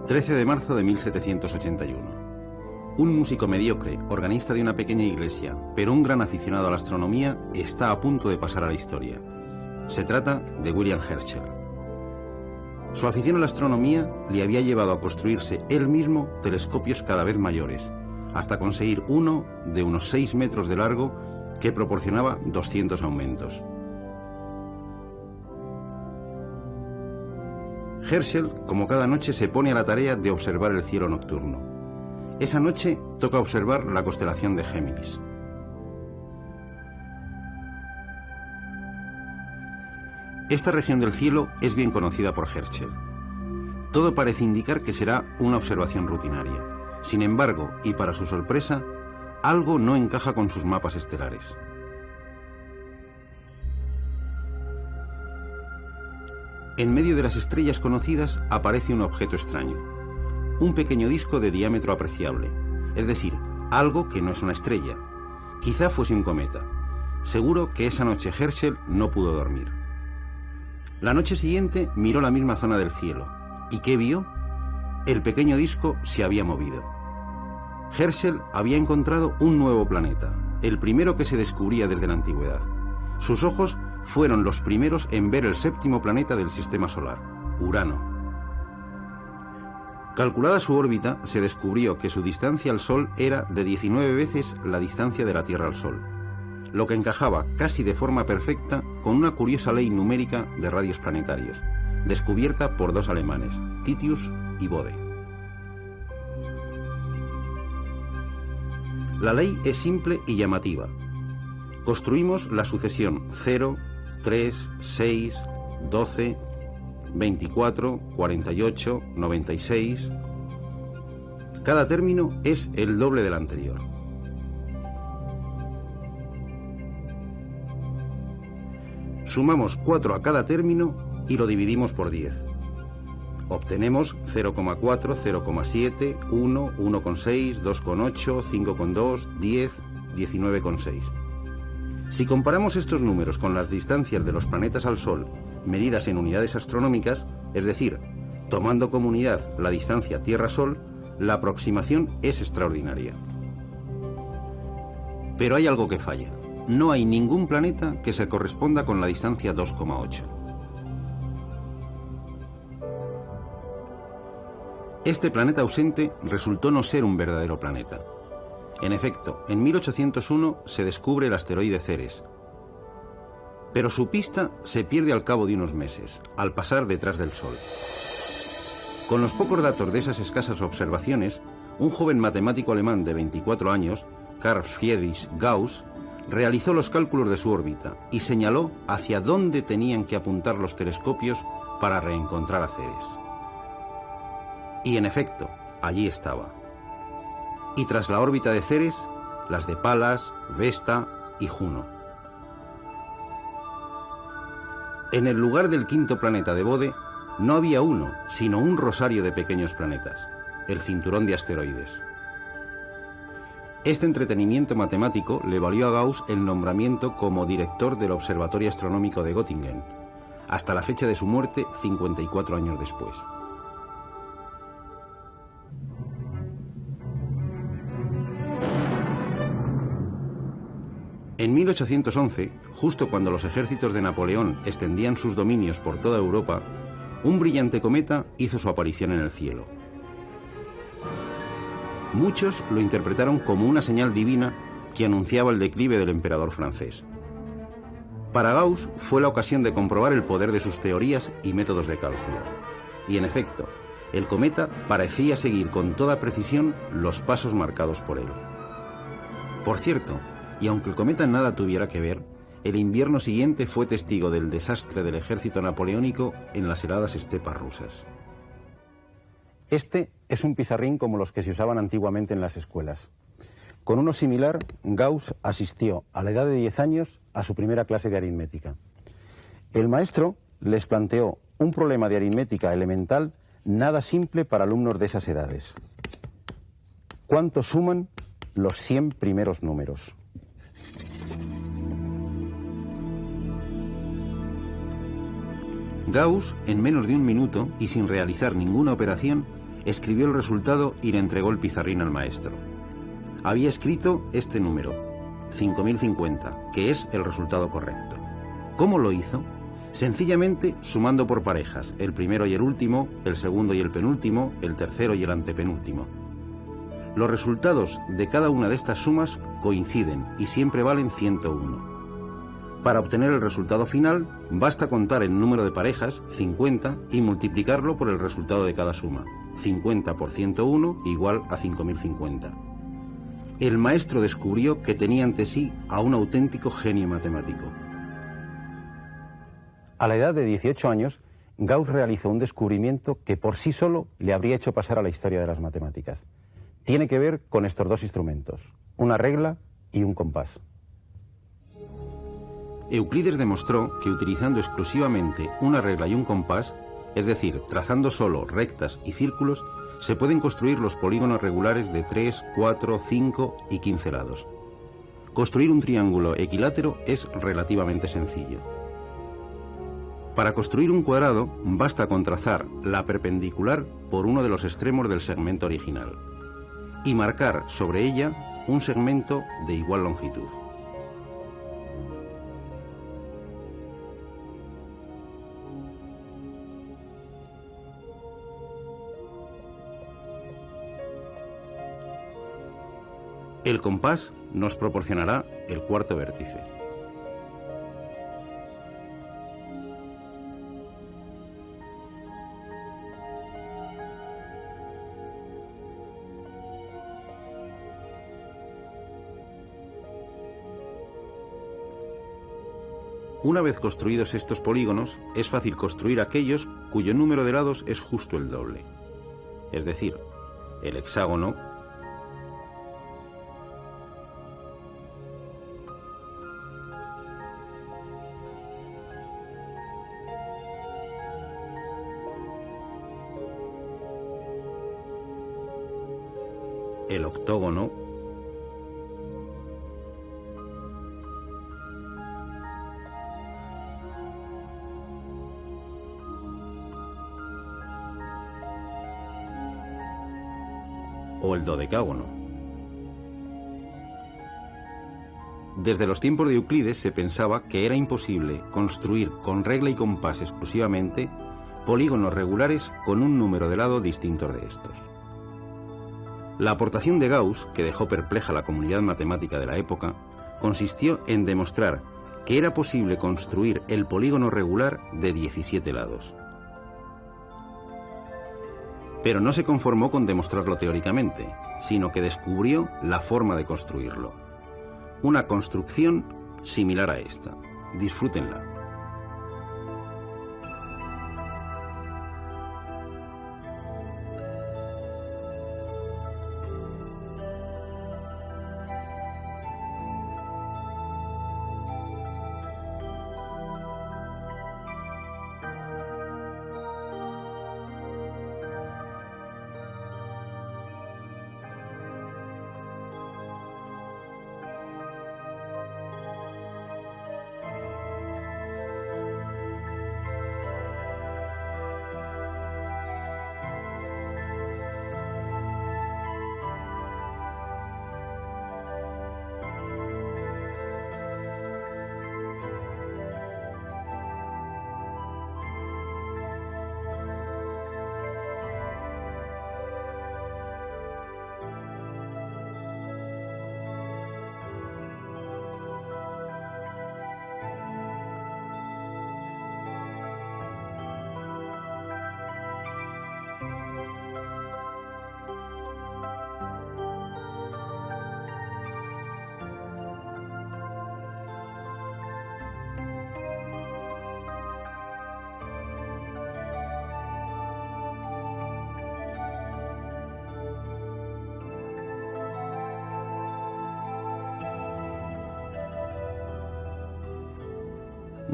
13 de marzo de 1781. Un músico mediocre, organista de una pequeña iglesia, pero un gran aficionado a la astronomía, está a punto de pasar a la historia. Se trata de William Herschel. Su afición a la astronomía le había llevado a construirse él mismo telescopios cada vez mayores, hasta conseguir uno de unos 6 metros de largo que proporcionaba 200 aumentos. Herschel, como cada noche, se pone a la tarea de observar el cielo nocturno. Esa noche toca observar la constelación de Géminis. Esta región del cielo es bien conocida por Herschel. Todo parece indicar que será una observación rutinaria. Sin embargo, y para su sorpresa, algo no encaja con sus mapas estelares. En medio de las estrellas conocidas aparece un objeto extraño. Un pequeño disco de diámetro apreciable, es decir, algo que no es una estrella. Quizá fuese un cometa. Seguro que esa noche Herschel no pudo dormir. La noche siguiente miró la misma zona del cielo. ¿Y qué vio? El pequeño disco se había movido. Herschel había encontrado un nuevo planeta, el primero que se descubría desde la antigüedad. Sus ojos fueron los primeros en ver el 7º planeta del sistema solar, Urano. Calculada su órbita, se descubrió que su distancia al Sol era de 19 veces la distancia de la Tierra al Sol, lo que encajaba casi de forma perfecta con una curiosa ley numérica de radios planetarios, descubierta por 2 alemanes, Titius y Bode. La ley es simple y llamativa. Construimos la sucesión 0, 3, 6, 12, 24, 48, 96. Cada término es el doble del anterior. Sumamos 4 a cada término y lo dividimos por 10. Obtenemos 0,4, 0,7, 1, 1,6, 2,8, 5,2, 10, 19,6. Si comparamos estos números con las distancias de los planetas al Sol, medidas en unidades astronómicas, es decir, tomando como unidad la distancia Tierra-Sol, la aproximación es extraordinaria. Pero hay algo que falla. No hay ningún planeta que se corresponda con la distancia 2,8. Este planeta ausente resultó no ser un verdadero planeta. En efecto, en 1801 se descubre el asteroide Ceres, pero su pista se pierde al cabo de unos meses, al pasar detrás del Sol. Con los pocos datos de esas escasas observaciones, un joven matemático alemán de 24 años, Carl Friedrich Gauss, realizó los cálculos de su órbita y señaló hacia dónde tenían que apuntar los telescopios para reencontrar a Ceres. Y en efecto, allí estaba. Y tras la órbita de Ceres, las de Palas, Vesta y Juno. En el lugar del 5º planeta de Bode no había uno, sino un rosario de pequeños planetas, el cinturón de asteroides. Este entretenimiento matemático le valió a Gauss el nombramiento como director del Observatorio Astronómico de Göttingen, hasta la fecha de su muerte 54 años después. En 1811, justo cuando los ejércitos de Napoleón extendían sus dominios por toda Europa, un brillante cometa hizo su aparición en el cielo. Muchos lo interpretaron como una señal divina que anunciaba el declive del emperador francés. Para Gauss fue la ocasión de comprobar el poder de sus teorías y métodos de cálculo. Y en efecto, el cometa parecía seguir con toda precisión los pasos marcados por él. Por cierto, y aunque el cometa nada tuviera que ver, el invierno siguiente fue testigo del desastre del ejército napoleónico en las heladas estepas rusas. Este es un pizarrín como los que se usaban antiguamente en las escuelas. Con uno similar, Gauss asistió a la edad de 10 años a su primera clase de aritmética. El maestro les planteó un problema de aritmética elemental nada simple para alumnos de esas edades. ¿Cuánto suman los 100 primeros números? Gauss, en menos de un minuto y sin realizar ninguna operación, escribió el resultado y le entregó el pizarrín al maestro. Había escrito este número, 5050, que es el resultado correcto. ¿Cómo lo hizo? Sencillamente sumando por parejas, el primero y el último, el segundo y el penúltimo, el tercero y el antepenúltimo. Los resultados de cada una de estas sumas coinciden y siempre valen 101. Para obtener el resultado final, basta contar el número de parejas, 50, y multiplicarlo por el resultado de cada suma. 50 por 101 igual a 5050. El maestro descubrió que tenía ante sí a un auténtico genio matemático. A la edad de 18 años, Gauss realizó un descubrimiento que por sí solo le habría hecho pasar a la historia de las matemáticas. Tiene que ver con estos dos instrumentos, una regla y un compás. Euclides demostró que utilizando exclusivamente una regla y un compás, es decir, trazando solo rectas y círculos, se pueden construir los polígonos regulares de 3, 4, 5 y 15 lados. Construir un triángulo equilátero es relativamente sencillo. Para construir un cuadrado, basta con trazar la perpendicular por uno de los extremos del segmento original y marcar sobre ella un segmento de igual longitud. El compás nos proporcionará el cuarto vértice. Una vez construidos estos polígonos, es fácil construir aquellos cuyo número de lados es justo el doble. Es decir, el hexágono, el octógono, o el dodecágono. Desde los tiempos de Euclides se pensaba que era imposible construir con regla y compás exclusivamente polígonos regulares con un número de lados distintos de estos. La aportación de Gauss, que dejó perpleja a la comunidad matemática de la época, consistió en demostrar que era posible construir el polígono regular de 17 lados. Pero no se conformó con demostrarlo teóricamente, sino que descubrió la forma de construirlo. Una construcción similar a esta. Disfrútenla.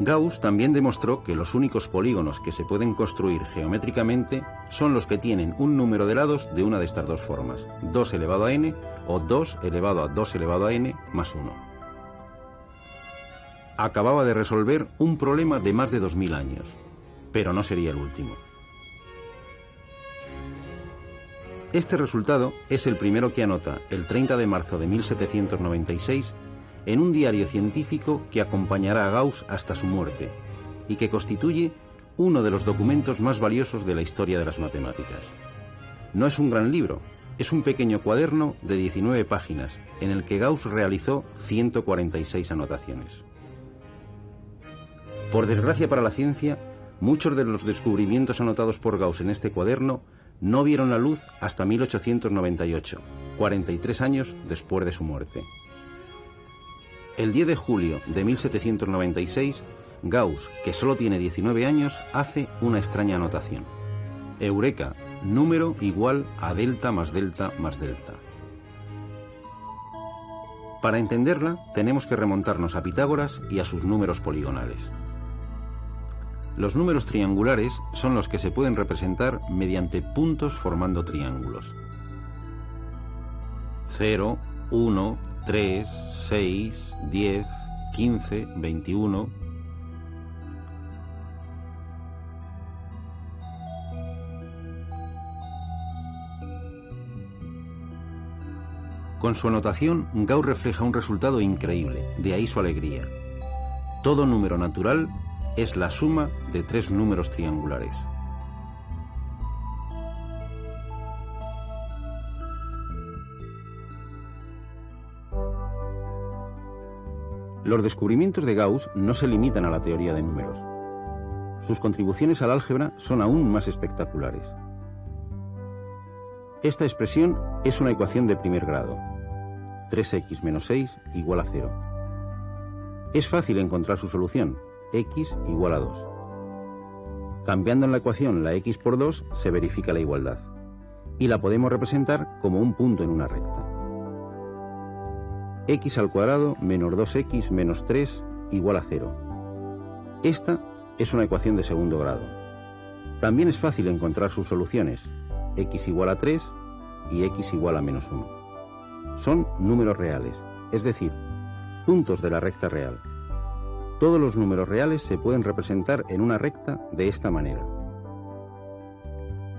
Gauss también demostró que los únicos polígonos que se pueden construir geométricamente son los que tienen un número de lados de una de estas dos formas, 2 elevado a n o 2 elevado a 2 elevado a n más 1. Acababa de resolver un problema de más de 2000 años, pero no sería el último. Este resultado es el primero que anota el 30 de marzo de 1796 en un diario científico que acompañará a Gauss hasta su muerte y que constituye uno de los documentos más valiosos de la historia de las matemáticas. No es un gran libro, es un pequeño cuaderno de 19 páginas en el que Gauss realizó 146 anotaciones. Por desgracia para la ciencia, muchos de los descubrimientos anotados por Gauss en este cuaderno no vieron la luz hasta 1898, 43 años después de su muerte. El 10 de julio de 1796, Gauss, que solo tiene 19 años, hace una extraña anotación. Eureka, número igual a delta más delta más delta. Para entenderla, tenemos que remontarnos a Pitágoras y a sus números poligonales. Los números triangulares son los que se pueden representar mediante puntos formando triángulos. 0, 1, 3, 6, 10, 15, 21... Con su anotación, Gauss refleja un resultado increíble, de ahí su alegría. Todo número natural es la suma de tres números triangulares. Los descubrimientos de Gauss no se limitan a la teoría de números. Sus contribuciones al álgebra son aún más espectaculares. Esta expresión es una ecuación de primer grado. 3x menos 6 igual a 0. Es fácil encontrar su solución, x igual a 2. Cambiando en la ecuación la x por 2 se verifica la igualdad, y la podemos representar como un punto en una recta. X al cuadrado menos 2x menos 3 igual a 0. Esta es una ecuación de segundo grado. También es fácil encontrar sus soluciones, x igual a 3 y x igual a menos 1. Son números reales, es decir, puntos de la recta real. Todos los números reales se pueden representar en una recta de esta manera.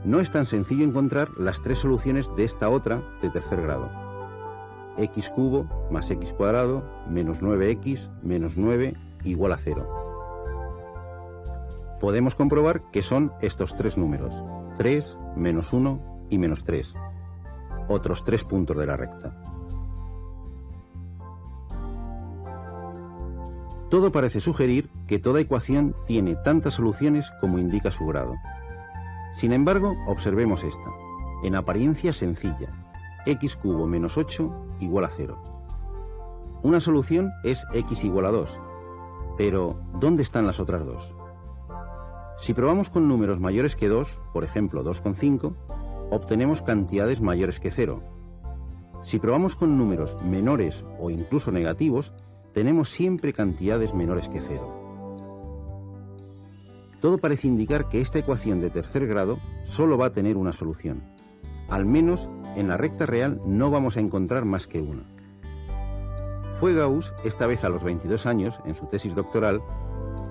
No es tan sencillo encontrar las tres soluciones de esta otra de tercer grado. X cubo más x cuadrado menos 9x menos 9 igual a 0. Podemos comprobar que son estos tres números, 3, menos 1 y menos 3, otros tres puntos de la recta. Todo parece sugerir que toda ecuación tiene tantas soluciones como indica su grado. Sin embargo, observemos esta, en apariencia sencilla, x cubo menos 8 igual a 0. Una solución es x igual a 2, pero ¿dónde están las otras dos? Si probamos con números mayores que 2, por ejemplo 2,5, obtenemos cantidades mayores que 0. Si probamos con números menores o incluso negativos, tenemos siempre cantidades menores que 0. Todo parece indicar que esta ecuación de tercer grado solo va a tener una solución. Al menos en la recta real no vamos a encontrar más que una. Fue Gauss, esta vez a los 22 años, en su tesis doctoral,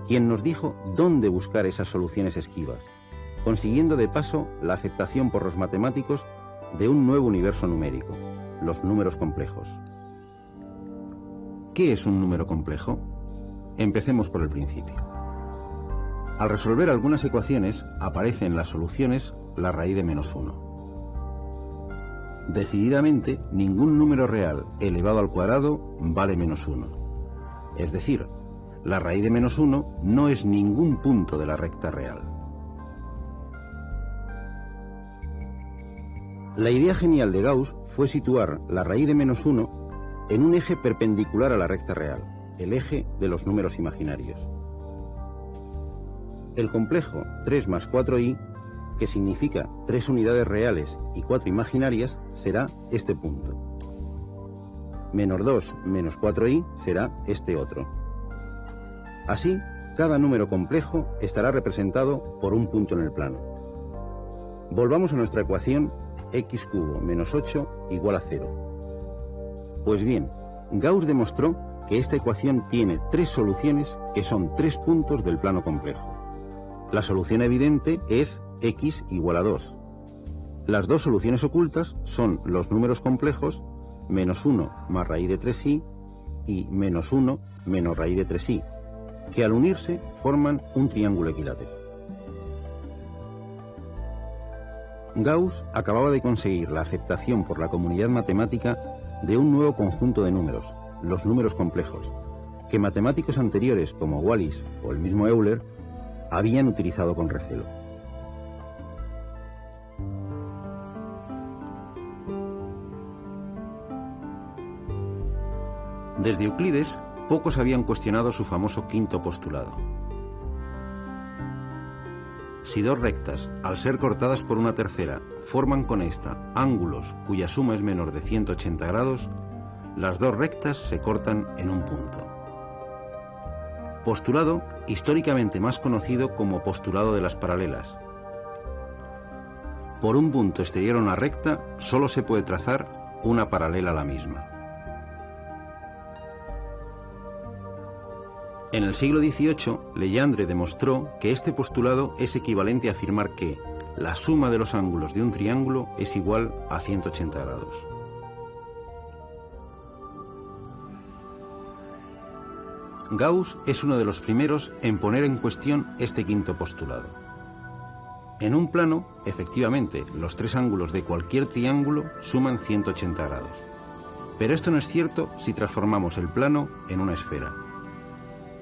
quien nos dijo dónde buscar esas soluciones esquivas, consiguiendo de paso la aceptación por los matemáticos de un nuevo universo numérico, los números complejos. ¿Qué es un número complejo? Empecemos por el principio. Al resolver algunas ecuaciones, aparece en las soluciones la raíz de menos 1. Decididamente, ningún número real elevado al cuadrado vale menos 1. Es decir, la raíz de menos 1 no es ningún punto de la recta real. La idea genial de Gauss fue situar la raíz de menos 1 en un eje perpendicular a la recta real, el eje de los números imaginarios. El complejo 3 más 4i, que significa 3 unidades reales y 4 imaginarias, será este punto. Menos 2 menos 4i será este otro. Así, cada número complejo estará representado por un punto en el plano. Volvamos a nuestra ecuación x cubo menos 8 igual a 0. Pues bien, Gauss demostró que esta ecuación tiene tres soluciones que son tres puntos del plano complejo. La solución evidente es x igual a 2. Las dos soluciones ocultas son los números complejos -1 más raíz de 3i y -1 menos raíz de 3i, que al unirse forman un triángulo equilátero. Gauss acababa de conseguir la aceptación por la comunidad matemática de un nuevo conjunto de números, los números complejos, que matemáticos anteriores como Wallis o el mismo Euler habían utilizado con recelo. Desde Euclides, pocos habían cuestionado su famoso quinto postulado. Si dos rectas, al ser cortadas por una tercera, forman con esta ángulos cuya suma es menor de 180 grados, las dos rectas se cortan en un punto. Postulado históricamente más conocido como postulado de las paralelas. Por un punto exterior a una recta solo se puede trazar una paralela a la misma. En el siglo XVIII, Legendre demostró que este postulado es equivalente a afirmar que la suma de los ángulos de un triángulo es igual a 180 grados. Gauss es uno de los primeros en poner en cuestión este quinto postulado. En un plano, efectivamente, los tres ángulos de cualquier triángulo suman 180 grados. Pero esto no es cierto si transformamos el plano en una esfera.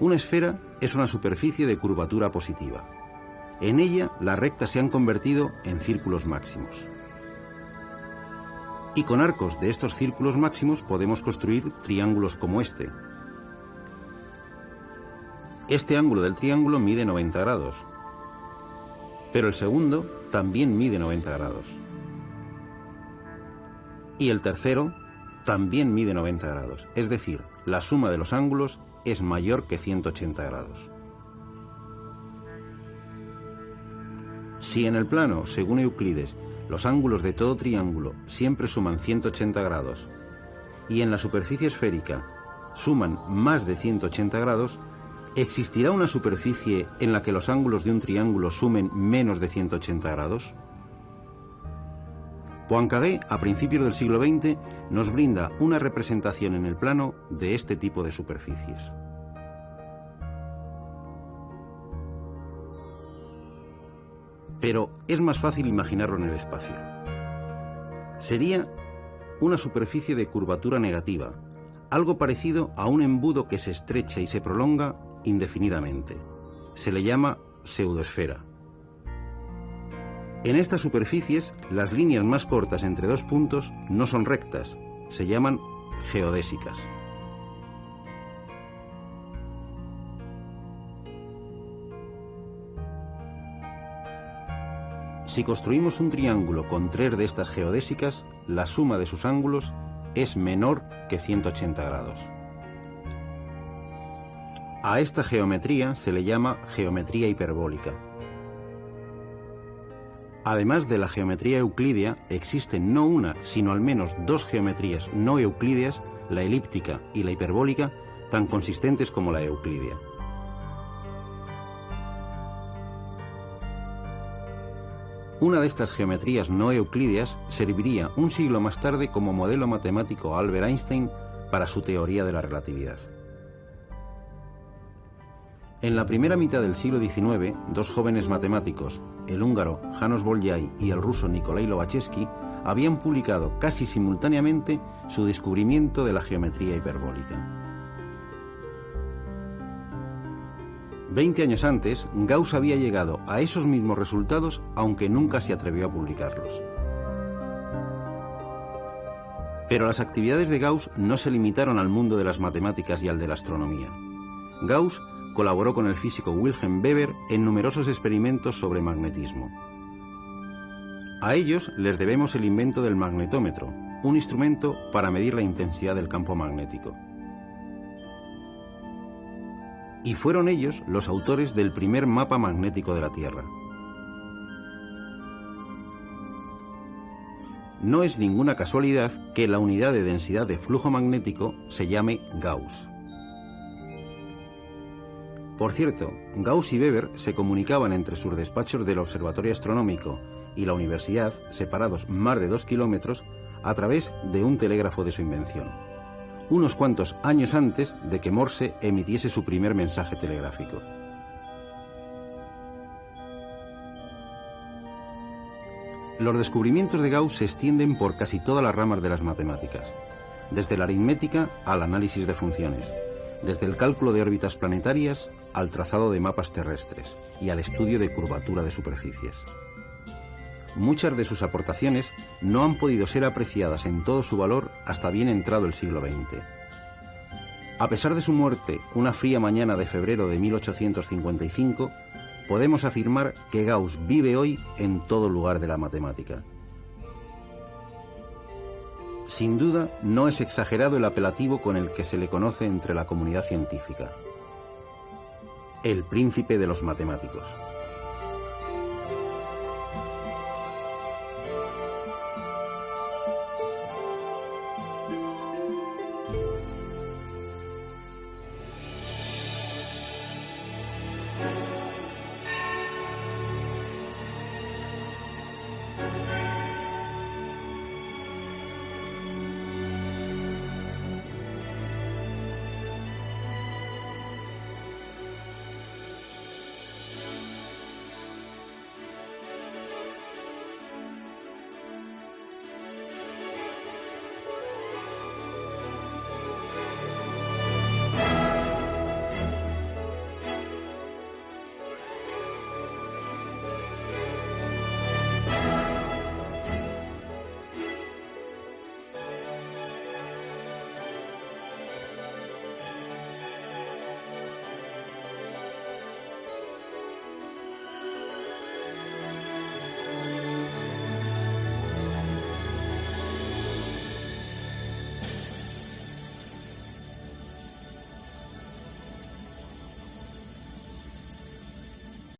Una esfera es una superficie de curvatura positiva. En ella, las rectas se han convertido en círculos máximos. Y con arcos de estos círculos máximos podemos construir triángulos como este. Este ángulo del triángulo mide 90 grados, pero el segundo también mide 90 grados. Y el tercero también mide 90 grados, es decir, la suma de los ángulos es mayor que 180 grados. Si en el plano, según Euclides, los ángulos de todo triángulo siempre suman 180 grados y en la superficie esférica suman más de 180 grados, ¿existirá una superficie en la que los ángulos de un triángulo sumen menos de 180 grados? Poincaré, a principios del siglo XX, nos brinda una representación en el plano de este tipo de superficies. Pero es más fácil imaginarlo en el espacio. Sería una superficie de curvatura negativa, algo parecido a un embudo que se estrecha y se prolonga indefinidamente. Se le llama pseudoesfera. En estas superficies, las líneas más cortas entre dos puntos no son rectas, se llaman geodésicas. Si construimos un triángulo con tres de estas geodésicas, la suma de sus ángulos es menor que 180 grados. A esta geometría se le llama geometría hiperbólica. Además de la geometría euclídea, existen no una, sino al menos dos geometrías no euclídeas, la elíptica y la hiperbólica, tan consistentes como la euclídea. Una de estas geometrías no euclídeas serviría un siglo más tarde como modelo matemático a Albert Einstein para su teoría de la relatividad. En la primera mitad del siglo XIX, dos jóvenes matemáticos, el húngaro János Bolyai y el ruso Nikolai Lobachevsky, habían publicado casi simultáneamente su descubrimiento de la geometría hiperbólica. 20 años antes, Gauss había llegado a esos mismos resultados, aunque nunca se atrevió a publicarlos. Pero las actividades de Gauss no se limitaron al mundo de las matemáticas y al de la astronomía. Gauss colaboró con el físico Wilhelm Weber en numerosos experimentos sobre magnetismo. A ellos les debemos el invento del magnetómetro, un instrumento para medir la intensidad del campo magnético. Y fueron ellos los autores del primer mapa magnético de la Tierra. No es ninguna casualidad que la unidad de densidad de flujo magnético se llame Gauss. Por cierto, Gauss y Weber se comunicaban entre sus despachos del Observatorio Astronómico y la universidad, separados más de 2 kilómetros, a través de un telégrafo de su invención, unos cuantos años antes de que Morse emitiese su primer mensaje telegráfico. Los descubrimientos de Gauss se extienden por casi todas las ramas de las matemáticas, desde la aritmética al análisis de funciones, desde el cálculo de órbitas planetarias al trazado de mapas terrestres y al estudio de curvatura de superficies. Muchas de sus aportaciones no han podido ser apreciadas en todo su valor hasta bien entrado el siglo XX. A pesar de su muerte una fría mañana de febrero de 1855, podemos afirmar que Gauss vive hoy en todo lugar de la matemática. Sin duda, no es exagerado el apelativo con el que se le conoce entre la comunidad científica: el príncipe de los matemáticos.